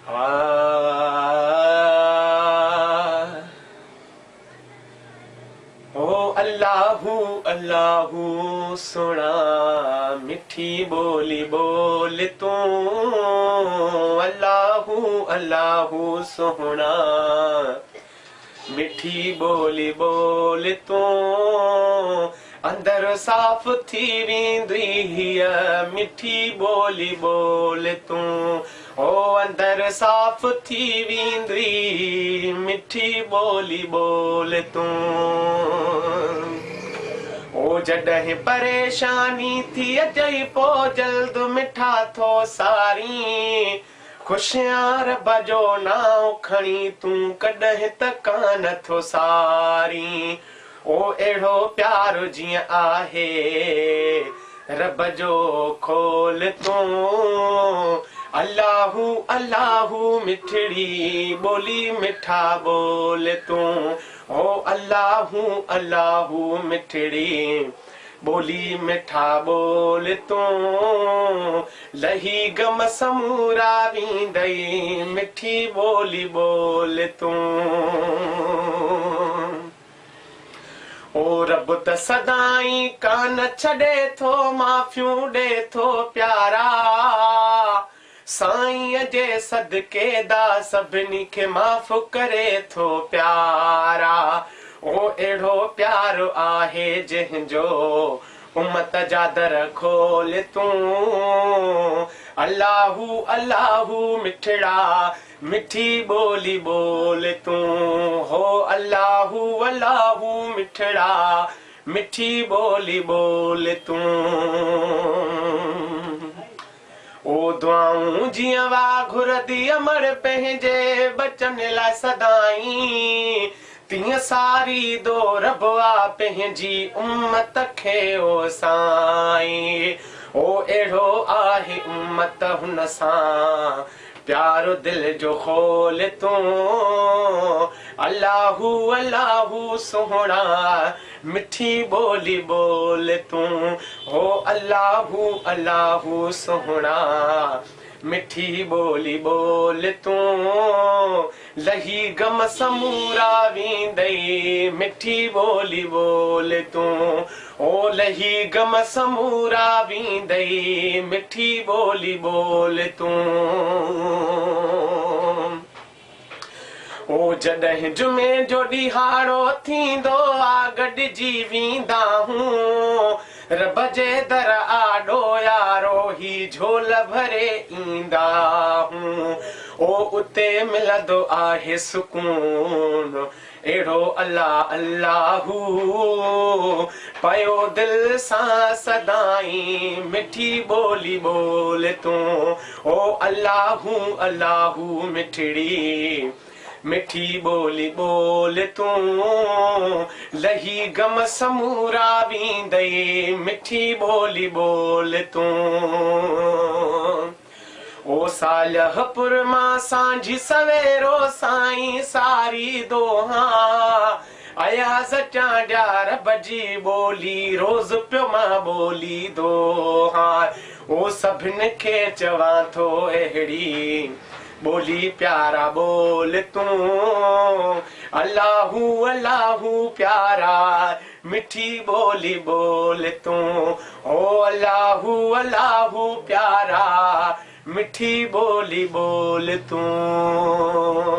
आ ओ अल्लाहू अल्लाहू सोना मिठी बोली बोल तू अल्लाहू अल्लाहू सोना मिठी बोली बोल तू अंदर साफ थी वेंदी हिय मिठी बोली बोल तू ओ अंदर साफ थी वेंदी मिठी बोली बोल तू ओ जॾहिं परेशानी थी अचई पो जल्द मिठा थो सारी खुशियां रब जो नाम खणी तूं कॾहिं त कान थो सारी ओ अहिड़ो प्यार जीअं आहे रब जो खोल तूं अल्लाहू अल्लाहू मिठड़ी बोली मिठा बोल तूं ओ अल्लाहू अल्लाहू मिठड़ी बोली मिठा बोल तूं लही गम समूरा वींदई मिठी बोली बोल तूं ओ रब त सदाई कान छॾे थो माफ़ियूं ॾे थो प्यारा साईं जे सदके दा सभिनी खे माफ़ करे थो प्यारा ओ अहिड़ो प्यार आहे जंहिंजो उम्मत जा दर खोल तूं अल्लाहू अल्लाहू मिठड़ा मिठी बोली बोल तूं हो अल्लाहू अल्लाहू मिठड़ा मिठी बोली बोल तूं ओ दुआऊं जीअं वाघुरदी अमर पंहिंजे बचन लाइ सदाई तीअं सारी दो रब आ पंहिंजी उम्मत खे ओ साईं ओ अहिड़ो आहे उम्मत हुन सां प्यारो दिल जो खोल तूं अल्लाहू अल्लाहू सोहणा मिठी बोली बोल तूं हो अल्लाहू अल्लाहू सोहणा मिठी बोली बोल तूं लही गम समूरा वींदई मिठी बोली बोल तूं ओ लही गम समूरा वींदई मिठी बोली बोल तूं ओ जॾहिं जुमे जो ॾिहाड़ो थींदो आ गॾिजी वेंदा हूं रब जे दर आॾो यारो ही झोल भरे ईंदा हूं ओ उते मिलंदो आहे सुकून अहिड़ो अल्लाह अल्लाहू पयो दिल सां सदाई मिठी बोली बोल तूं ओ अल्लाहू अल्लाहू मिठड़ी मिठी बोली बोल तूं लही गम समूरा वींदई मिठी बोली बोल तूं ओ सालहपुर मां सांझी सवेरो साईं सारी दोहा आया सचा ॾियार बजी बोली रोज़ पियो मां बोली दोहा ओ सभिनि खे चवां थो अहिड़ी बोली प्यारा बोल तूं अल्लाहू अल्लाहू प्यारा मिठी बोली बोल तूं ओ अल्लाहू अल्लाहू प्यारा मिठी बोली बोल तूं।